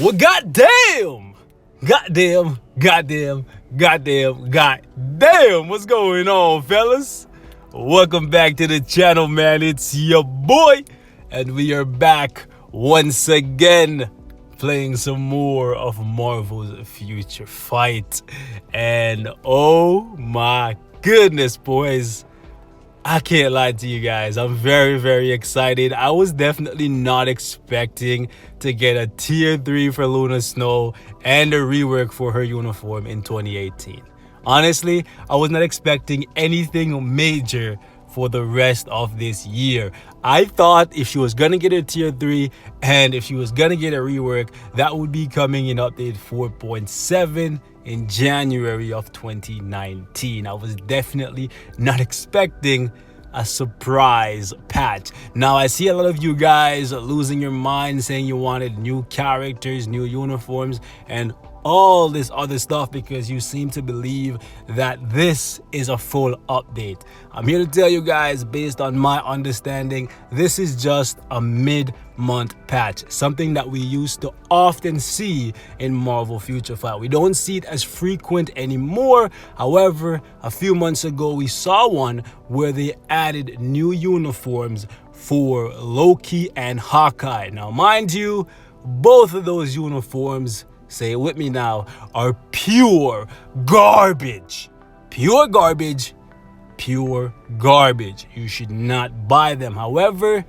Well, goddamn, goddamn, what's going on, fellas? Welcome back to the channel, man. It's your boy, and we are back once again playing some more of Marvel's Future Fight. And oh my goodness, boys, I can't lie to you guys. I'm very excited. I was definitely not expecting to get a tier 3 for Luna Snow and a rework for her uniform in 2018. Honestly, I was not expecting anything major for the rest of this year. I thought if she was gonna get a tier 3 and if she was gonna get a rework, that would be coming in update 4.7 in January of 2019. I was definitely not expecting a surprise patch. Now I see a lot of you guys losing your mind saying you wanted new characters, new uniforms, and all this other stuff because you seem to believe that this is a full update. I'm here to tell you guys, based on my understanding, this is just a mid-month patch, something that we used to often see in Marvel Future Fight. We don't see it as frequent anymore. However, a few months ago we saw one where they added new uniforms for Loki and Hawkeye. Now mind you, both of those uniforms, say it with me now, are pure garbage. Pure garbage. Pure garbage. You should not buy them. However,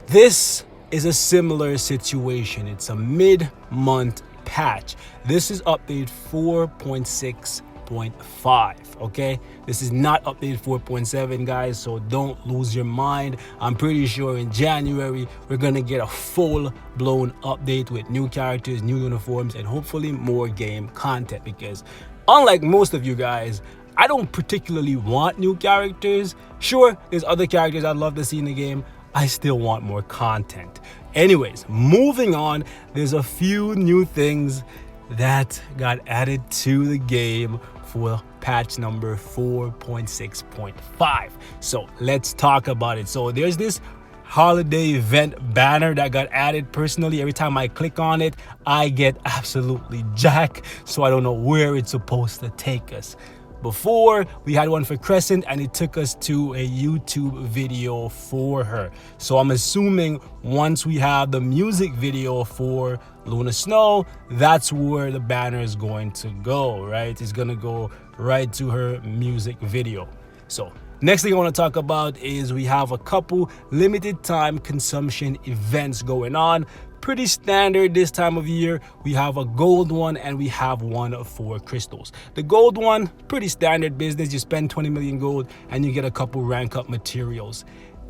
this is a similar situation. It's a mid-month patch. This is update 4.6.5. okay, this is not update 4.7, guys, so don't lose your mind. I'm pretty sure in January we're gonna get a full-blown update with new characters, new uniforms, and hopefully more game content, because unlike most of you guys, I don't particularly want new characters. Sure, there's other characters I'd love to see in the game. I still want more content. Anyways, moving on, there's a few new things that got added to the game for patch number 4.6.5. So let's talk about it. So there's this holiday event banner that got added. Personally, every time I click on it, I get absolutely jacked, so I don't know where it's supposed to take us. Before, we had one for Crescent and it took us to a YouTube video for her. So I'm assuming once we have the music video for Luna Snow, that's where the banner is going to go, right? It's gonna go right to her music video. So next thing I want to talk about is we have a couple limited time consumption events going on. Pretty standard this time of year. We have a gold one and we have one for crystals. The gold one, pretty standard business. You spend 20 million gold and you get a couple rank up materials.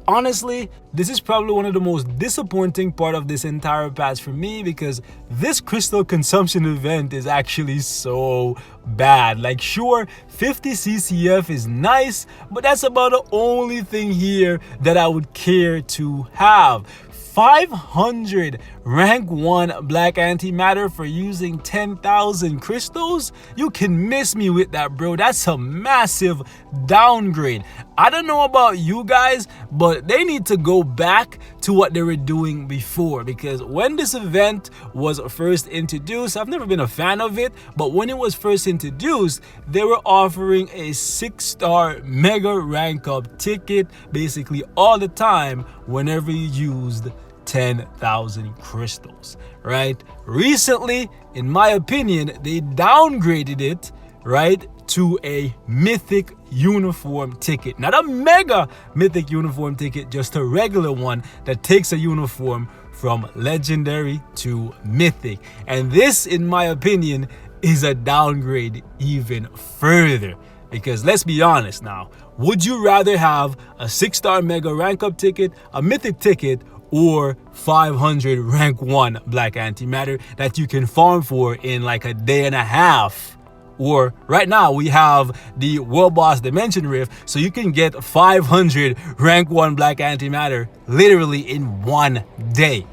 Honestly, this is probably one of the most disappointing part of this entire patch for me, because this crystal consumption event is actually so bad. Like, sure, 50 CCF is nice, but that's about the only thing here that I would care to have. 500 rank 1 black antimatter for using 10,000 crystals? You can miss me with that, bro. That's a massive downgrade. I don't know about you guys, but they need to go back to what they were doing before, because when this event was first introduced, I've never been a fan of it, but when it was first introduced, they were offering a 6-star mega rank up ticket basically all the time whenever you used 10,000 crystals, right? Recently, in my opinion, they downgraded it, right, to a mythic uniform ticket. Not a mega mythic uniform ticket, just a regular one that takes a uniform from legendary to mythic. And this, in my opinion, is a downgrade even further. Because let's be honest now, would you rather have a 6-star mega rank up ticket, a mythic ticket, or 500 rank 1 black antimatter that you can farm for in like a day and a half? Or right now we have the World Boss Dimension Rift, so you can get 500 rank 1 black antimatter literally in one day.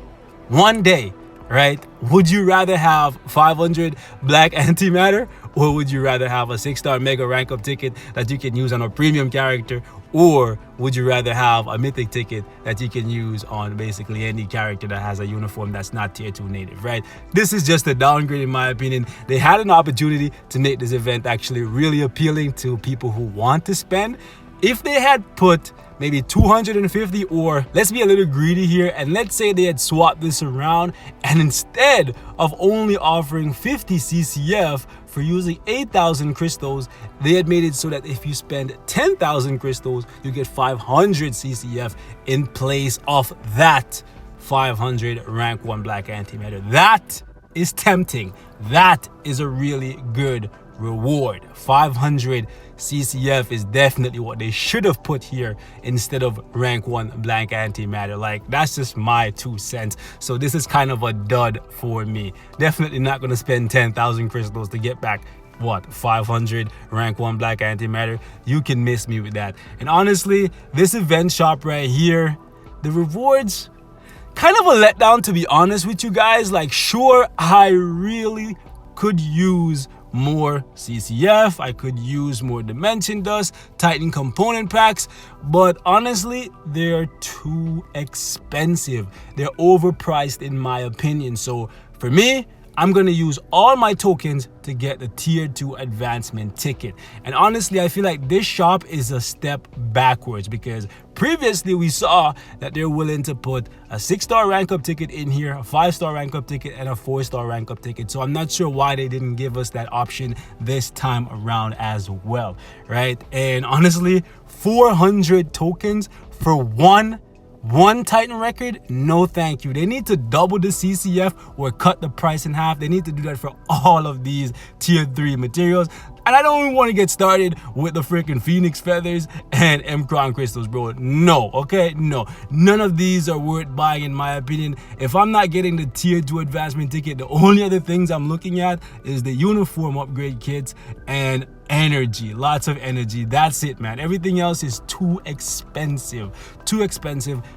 One day. right? Would you rather have 500 black antimatter, or would you rather have a 6-star mega rank up ticket that you can use on a premium character, or would you rather have a mythic ticket that you can use on basically any character that has a uniform that's not tier 2 native, right? This is just a downgrade in my opinion. They had an opportunity to make this event actually really appealing to people who want to spend. If they had put maybe 250, or let's be a little greedy here and let's say they had swapped this around, and instead of only offering 50 CCF for using 8,000 crystals, they had made it so that if you spend 10,000 crystals, you get 500 CCF in place of that 500 rank 1 black antimatter. That is tempting. That is a really good reward. 500 CCF is definitely what they should have put here instead of rank 1 blank antimatter. Like, that's just my 2 cents. So this is kind of a dud for me. Definitely not going to spend 10,000 crystals to get back what, 500 rank 1 black antimatter. You can miss me with that. And honestly, this event shop right here, the rewards, kind of a letdown, to be honest with you guys. Like, sure, I really could use more CCF, I could use more dimension dust, Titan component packs, but honestly, they're too expensive. They're overpriced in my opinion. So for me, I'm gonna use all my tokens to get the tier 2 advancement ticket. And honestly, I feel like this shop is a step backwards, because previously we saw that they're willing to put a 6-star rank up ticket in here, a 5-star rank up ticket, and a 4-star rank up ticket. So I'm not sure why they didn't give us that option this time around as well, right? And honestly, 400 tokens for one Titan record? No thank you. They need to double the CCF or cut the price in half. They need to do that for all of these tier 3 materials. And I don't even want to get started with the freaking Phoenix feathers and M-Crown crystals, bro. No, okay? No. None of these are worth buying in my opinion. If I'm not getting the tier 2 advancement ticket, the only other things I'm looking at is the uniform upgrade kits and energy, lots of energy. That's it, man. Everything else is too expensive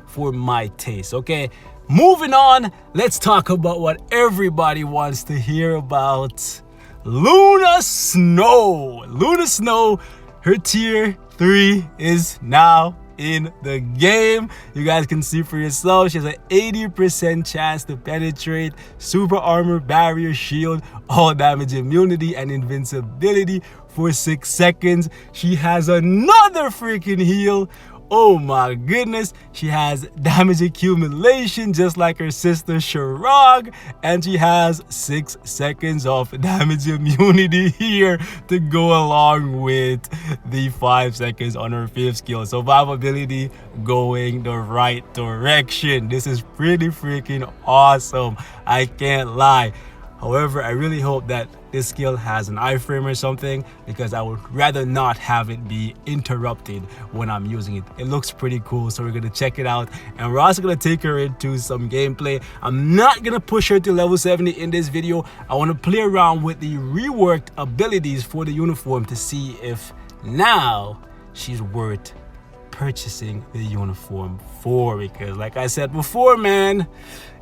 for my taste. Okay, moving on, let's talk about what everybody wants to hear about. Luna Snow. Luna Snow, her tier 3 is now in the game. You guys can see for yourself, she has an 80% chance to penetrate, super armor, barrier, shield, all damage immunity, and invincibility for 6 seconds. She has another freaking heal. Oh my goodness, she has damage accumulation just like her sister Sharag, and she has 6 seconds of damage immunity here to go along with the 5 seconds on her 5th skill. Survivability going the right direction. This is pretty freaking awesome, I can't lie. However, I really hope that this skill has an iframe or something, because I would rather not have it be interrupted when I'm using it. It looks pretty cool, so we're gonna check it out, and we're also gonna take her into some gameplay. I'm not gonna push her to level 70 in this video. I want to play around with the reworked abilities for the uniform to see if now she's worth purchasing the uniform for, because like I said before, man,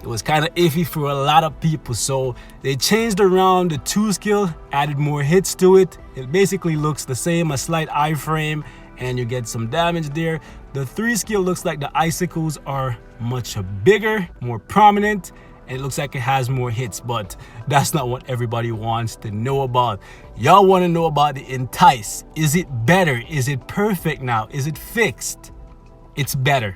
it was kind of iffy for a lot of people. So they changed around the 2 skill, added more hits to it. It basically looks the same, a slight iframe, and you get some damage there. The 3 skill looks like the icicles are much bigger, more prominent, and it looks like it has more hits, but that's not what everybody wants to know about. Y'all want to know about the Entice. Is it better? Is it perfect now? Is it fixed? It's better.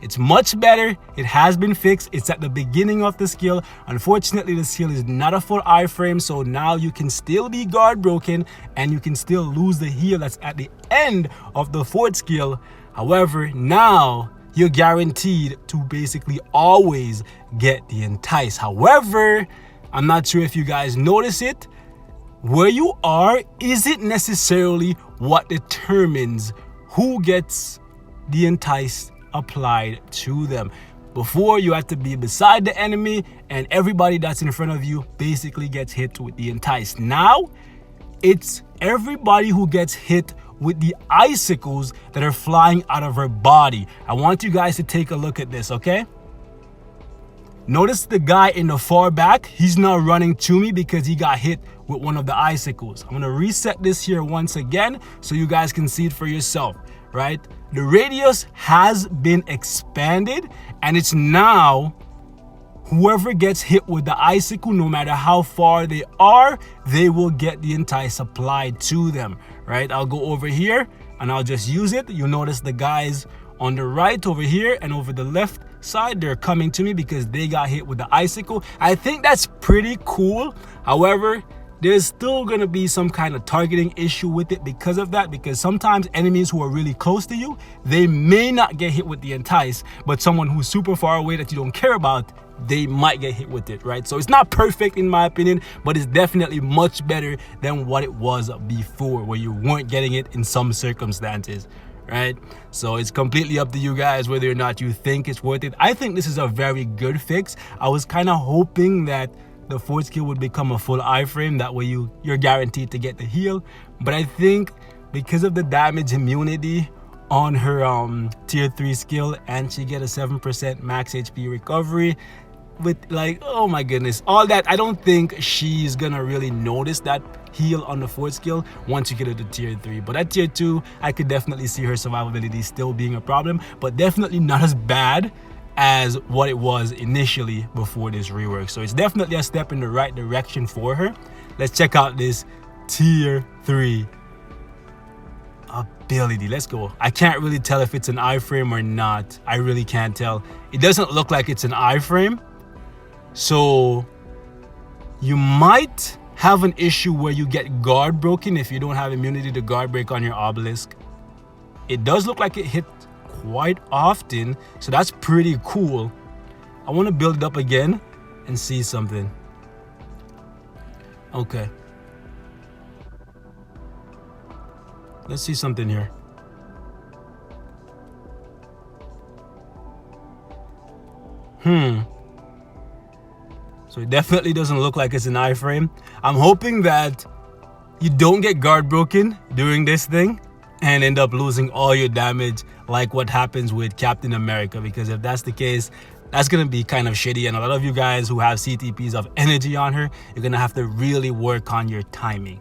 It's much better. It has been fixed. It's at the beginning of the skill. Unfortunately, the skill is not a full iframe, so now you can still be guard broken and you can still lose the heal that's at the end of the 4th skill. However, now you're guaranteed to basically always get the Entice. However, I'm not sure if you guys notice it. Where you are isn't necessarily what determines who gets the Entice applied to them. Before, you had to be beside the enemy and everybody that's in front of you basically gets hit with the Entice. Now, it's everybody who gets hit with the icicles that are flying out of her body. I want you guys to take a look at this, okay? Notice the guy in the far back, he's now running to me because he got hit with one of the icicles. I'm gonna reset this here once again so you guys can see it for yourself, right? The radius has been expanded, and it's now whoever gets hit with the icicle, no matter how far they are, they will get the entice applied to them, right? I'll go over here and I'll just use it. You'll notice the guys on the right over here and over the left side, they're coming to me because they got hit with the icicle. I think that's pretty cool. However, there's still gonna be some kind of targeting issue with it because of that, because sometimes enemies who are really close to you, they may not get hit with the entice, but someone who's super far away that you don't care about, they might get hit with it, right? So it's not perfect in my opinion, but it's definitely much better than what it was before, where you weren't getting it in some circumstances, right? So it's completely up to you guys whether or not you think it's worth it. I think this is a very good fix. I was kind of hoping that the fourth skill would become a full iframe, that way you're guaranteed to get the heal, but I think because of the damage immunity on her tier 3 skill, and she get a 7% max HP recovery with, like, oh my goodness, all that, I don't think she's gonna really notice that heal on the fourth skill once you get her to tier 3. But at tier 2, I could definitely see her survivability still being a problem, but definitely not as bad as what it was initially before this rework. So it's definitely a step in the right direction for her. Let's check out this tier 3 ability. Let's go. I can't really tell if it's an iframe or not. I really can't tell. It doesn't look like it's an iframe, so you might have an issue where you get guard broken if you don't have immunity to guard break on your obelisk. It does look like it hit quite often, so that's pretty cool. I want to build it up again and see something. Okay, let's see something here. So it definitely doesn't look like it's an iframe. I'm hoping that you don't get guard broken during this thing and end up losing all your damage like what happens with Captain America, because if that's the case, that's gonna be kind of shitty, and a lot of you guys who have CTPs of energy on her, you're gonna have to really work on your timing,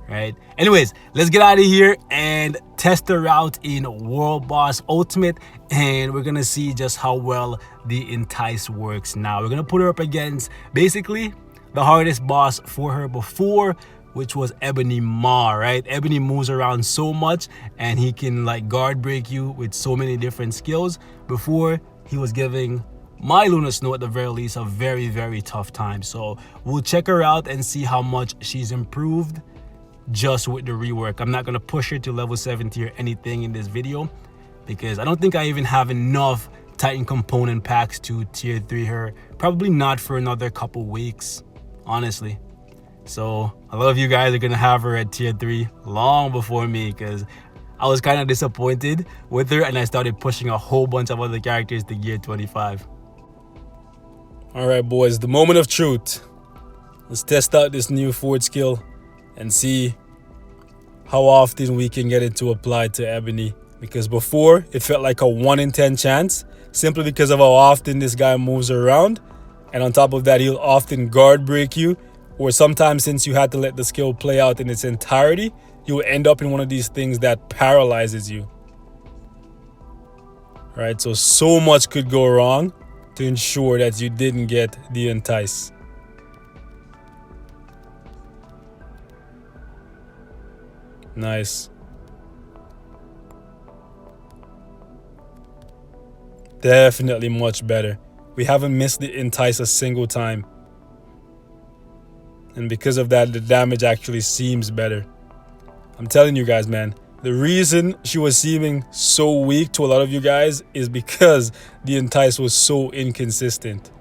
right? Anyways, let's get out of here and test her out in World Boss Ultimate, and we're gonna see just how well the entice works now. We're gonna put her up against basically the hardest boss for her before, which was Ebony Maw, right? Ebony moves around so much and he can like guard break you with so many different skills. Before, he was giving my Luna Snow at the very least a very, very tough time. So we'll check her out and see how much she's improved just with the rework. I'm not gonna push her to level 70 or anything in this video because I don't think I even have enough Titan component packs to tier 3 her. Probably not for another couple weeks, honestly. So a lot of you guys are gonna have her at tier 3 long before me, because I was kind of disappointed with her and I started pushing a whole bunch of other characters to gear 25. All right, boys, the moment of truth. Let's test out this new forward skill and see how often we can get it to apply to Ebony, because before it felt like a 1 in 10 chance, simply because of how often this guy moves around, and on top of that, he'll often guard break you, or sometimes, since you had to let the skill play out in its entirety, you will end up in one of these things that paralyzes you. Right, so much could go wrong to ensure that you didn't get the entice. Nice. Definitely much better. We haven't missed the entice a single time. And because of that, the damage actually seems better. I'm telling you guys, man, the reason she was seeming so weak to a lot of you guys is because the entice was so inconsistent.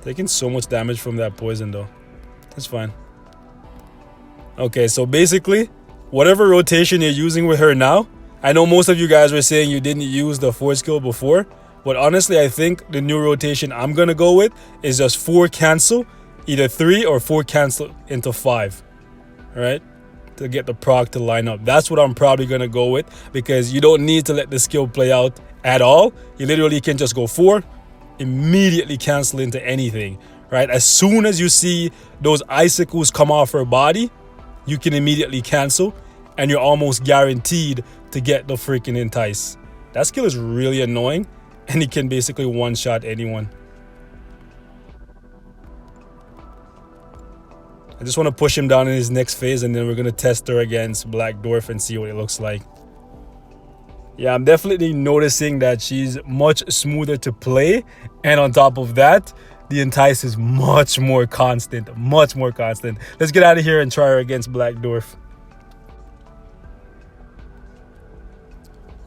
Taking so much damage from that poison though. That's fine. Okay, so basically, whatever rotation you're using with her now, I know most of you guys were saying you didn't use the 4 skill before, but honestly, I think the new rotation I'm gonna go with is just 4 cancel, either 3 or 4 cancel into 5. All right? to get the proc to line up. That's what I'm probably going to go with, because you don't need to let the skill play out at all. You literally can just go 4, immediately cancel into anything, right? As soon as you see those icicles come off her body, you can immediately cancel, and you're almost guaranteed to get the freaking entice. That skill is really annoying, and it can basically one-shot anyone. I just want to push him down in his next phase, and then we're going to test her against Black Dwarf and see what it looks like. Yeah, I'm definitely noticing that she's much smoother to play, and on top of that, the entice is much more constant, much more constant. Let's get out of here and try her against Black Dwarf.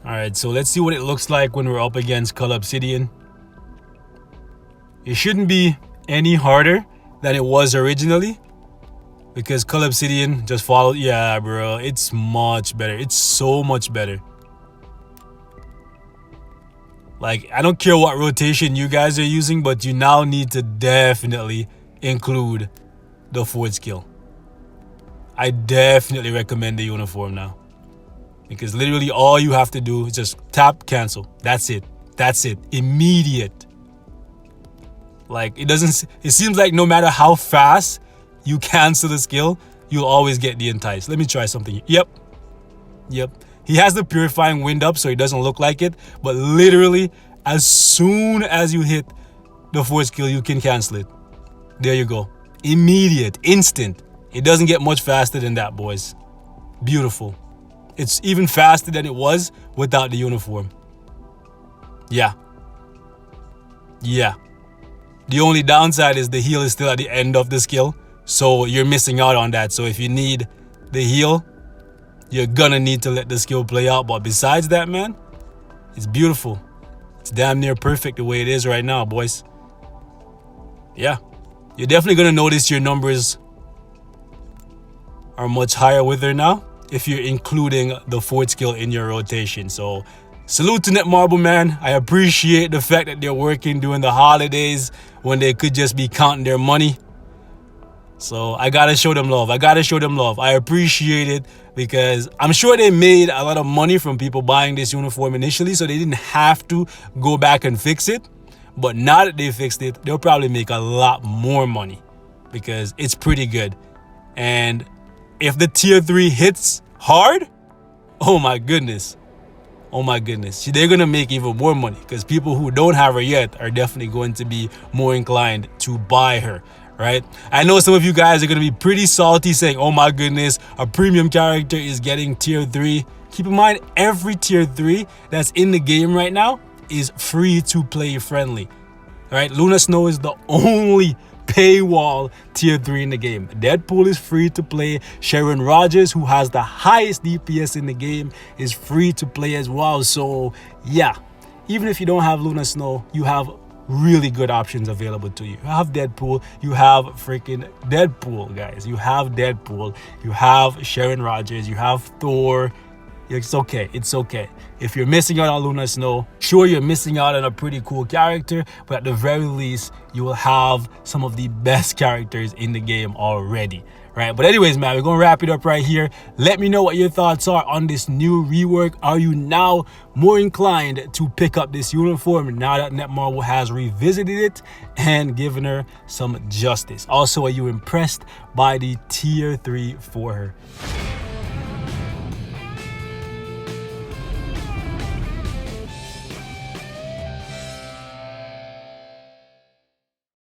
All right, so let's see what it looks like when we're up against Cull Obsidian. It shouldn't be any harder than it was originally, because Cull Obsidian just followed. Yeah, bro, it's much better. It's so much better. Like, I don't care what rotation you guys are using, but you now need to definitely include the forward skill. I definitely recommend the uniform now, because literally all you have to do is just tap cancel. That's it. That's it. Immediate. Like, it seems like no matter how fast you cancel the skill, you'll always get the entice. Let me try something. Yep. He has the purifying wind up, so it doesn't look like it, but literally as soon as you hit the forward skill, you can cancel it. There you go. Immediate, instant. It doesn't get much faster than that, boys. Beautiful. It's even faster than it was without the uniform. Yeah. The only downside is the heal is still at the end of the skill, so you're missing out on that. So if you need the heal, you're gonna need to let the skill play out. But besides that, man, it's beautiful. It's damn near perfect the way it is right now, boys. Yeah. You're definitely gonna notice your numbers are much higher with her now if you're including the forward skill in your rotation. So salute to Netmarble, man. I appreciate the fact that they're working during the holidays when they could just be counting their money. So I gotta show them love. I appreciate it, because I'm sure they made a lot of money from people buying this uniform initially, so they didn't have to go back and fix it. But now that they fixed it, they'll probably make a lot more money, because it's pretty good. And if the tier 3 hits hard, oh my goodness, they're gonna make even more money, because people who don't have her yet are definitely going to be more inclined to buy her. Right? I know some of you guys are going to be pretty salty saying, oh my goodness, a premium character is getting tier 3. Keep in mind, every tier 3 that's in the game right now is free to play friendly. Right? Luna Snow is the only paywall tier 3 in the game. Deadpool is free to play. Sharon Rogers, who has the highest DPS in the game, is free to play as well. So yeah, even if you don't have Luna Snow, you have really good options available to you. You have Deadpool, you have freaking Deadpool, guys. You have Deadpool, you have Sharon Rogers, you have Thor. It's okay. If you're missing out on Luna Snow, sure, you're missing out on a pretty cool character, but at the very least, you will have some of the best characters in the game already. Right? But anyways, man, we're gonna wrap it up right here. Let me know what your thoughts are on this new rework. Are you now more inclined to pick up this uniform now that Netmarble has revisited it and given her some justice? Also, are you impressed by the tier 3 for her?